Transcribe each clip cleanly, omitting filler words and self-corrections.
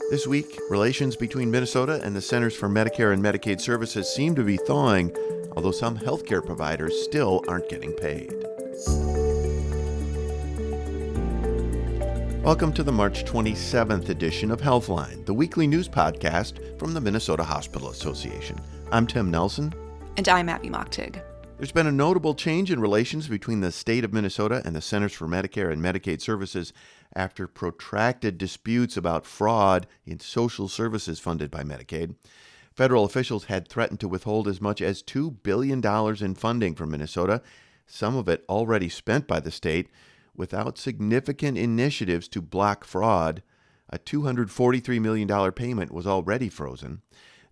This week, relations between Minnesota and the Centers for Medicare and Medicaid Services seem to be thawing, although some healthcare providers still aren't getting paid. Welcome to the March 27th edition of Healthline, the weekly news podcast from the Minnesota Hospital Association. I'm Tim Nelson. And I'm Abby Mochtig. There's been a notable change in relations between the state of Minnesota and the Centers for Medicare and Medicaid Services after protracted disputes about fraud in social services funded by Medicaid. Federal officials had threatened to withhold as much as $2 billion in funding from Minnesota, some of it already spent by the state, without significant initiatives to block fraud. A $243 million payment was already frozen.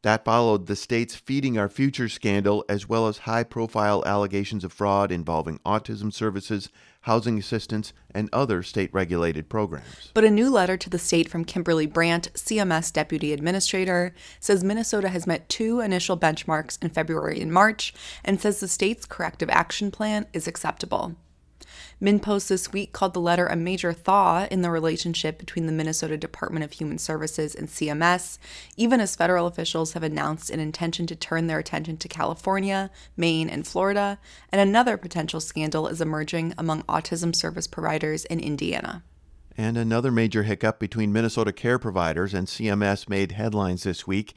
That followed the state's Feeding Our Future scandal, as well as high-profile allegations of fraud involving autism services, housing assistance, and other state-regulated programs. But a new letter to the state from Kimberly Brandt, CMS Deputy Administrator, says Minnesota has met two initial benchmarks in February and March, and says the state's corrective action plan is acceptable. MinPost this week called the letter a major thaw in the relationship between the Minnesota Department of Human Services and CMS, even as federal officials have announced an intention to turn their attention to California, Maine, and Florida, and another potential scandal is emerging among autism service providers in Indiana. And another major hiccup between Minnesota care providers and CMS made headlines this week.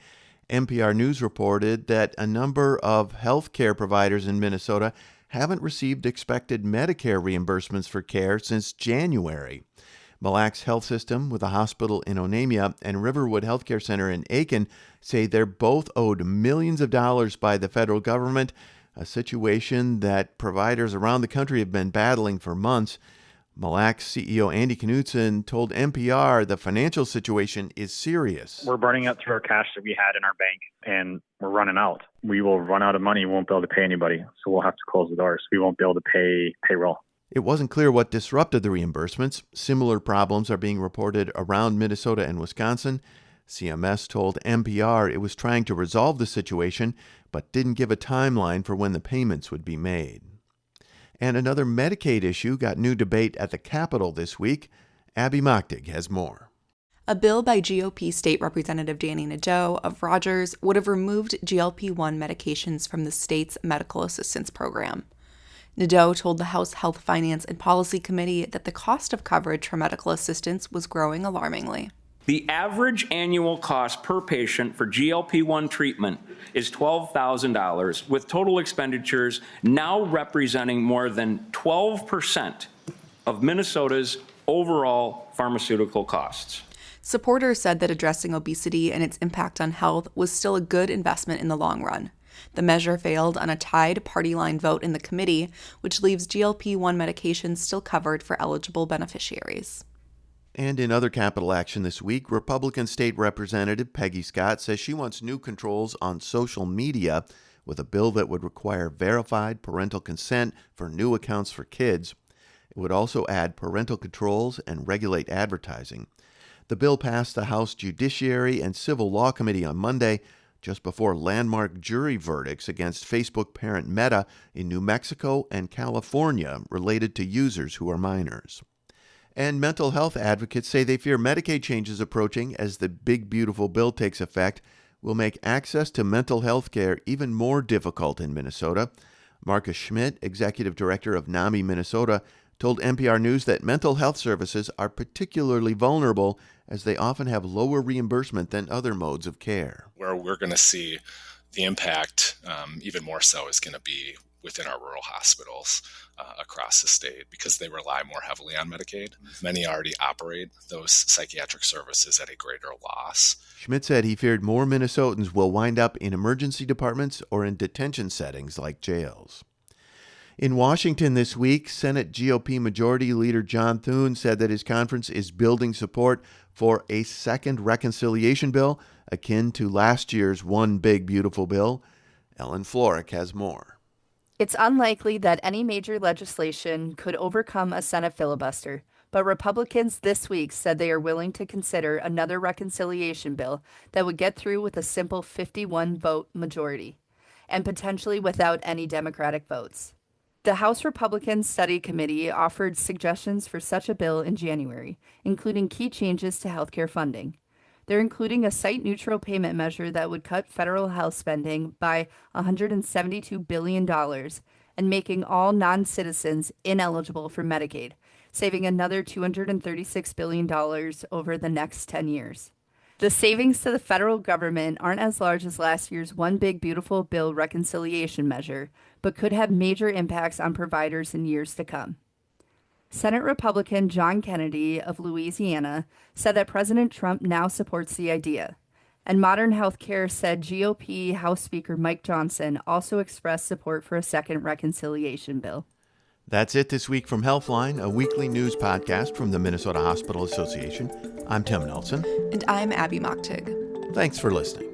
NPR News reported that a number of health care providers in Minnesota haven't received expected Medicare reimbursements for care since January. Mille Lacs Health System, with a hospital in Onamia, and Riverwood Healthcare Center in Aiken say they're both owed millions of dollars by the federal government, a situation that providers around the country have been battling for months. Mille Lacs CEO Andy Knutson told NPR the financial situation is serious. We're burning up through our cash that we had in our bank, and we're running out. We will run out of money. We won't be able to pay anybody, so we'll have to close the doors. We won't be able to pay payroll. It wasn't clear what disrupted the reimbursements. Similar problems are being reported around Minnesota and Wisconsin. CMS told NPR it was trying to resolve the situation, but didn't give a timeline for when the payments would be made. And another Medicaid issue got new debate at the Capitol this week. Abby Mochtig has more. A bill by GOP State Representative Danny Nadeau of Rogers would have removed GLP-1 medications from the state's medical assistance program. Nadeau told the House Health, Finance, and Policy Committee that the cost of coverage for medical assistance was growing alarmingly. The average annual cost per patient for GLP-1 treatment is $12,000, with total expenditures now representing more than 12% of Minnesota's overall pharmaceutical costs. Supporters said that addressing obesity and its impact on health was still a good investment in the long run. The measure failed on a tied party line vote in the committee, which leaves GLP-1 medications still covered for eligible beneficiaries. And in other Capitol action this week, Republican State Representative Peggy Scott says she wants new controls on social media with a bill that would require verified parental consent for new accounts for kids. It would also add parental controls and regulate advertising. The bill passed the House Judiciary and Civil Law Committee on Monday, just before landmark jury verdicts against Facebook parent Meta in New Mexico and California related to users who are minors. And mental health advocates say they fear Medicaid changes approaching as the big, beautiful bill takes effect will make access to mental health care even more difficult in Minnesota. Marcus Schmidt, executive director of NAMI Minnesota, told NPR News that mental health services are particularly vulnerable as they often have lower reimbursement than other modes of care. Where we're going to see the impact even more so is going to be within our rural hospitals across the state because they rely more heavily on Medicaid. Many already operate those psychiatric services at a greater loss. Schmidt said he feared more Minnesotans will wind up in emergency departments or in detention settings like jails. In Washington this week, Senate GOP Majority Leader John Thune said that his conference is building support for a second reconciliation bill akin to last year's One Big Beautiful Bill. Ellen Florek has more. It's unlikely that any major legislation could overcome a Senate filibuster, but Republicans this week said they are willing to consider another reconciliation bill that would get through with a simple 51-vote majority, and potentially without any Democratic votes. The House Republican Study Committee offered suggestions for such a bill in January, including key changes to healthcare funding. They're including a site-neutral payment measure that would cut federal health spending by $172 billion and making all non-citizens ineligible for Medicaid, saving another $236 billion over the next 10 years. The savings to the federal government aren't as large as last year's One Big Beautiful Bill reconciliation measure, but could have major impacts on providers in years to come. Senate Republican John Kennedy of Louisiana said that President Trump now supports the idea. And Modern Healthcare said GOP House Speaker Mike Johnson also expressed support for a second reconciliation bill. That's it this week from Healthline, a weekly news podcast from the Minnesota Hospital Association. I'm Tim Nelson. And I'm Abby Mocktig. Thanks for listening.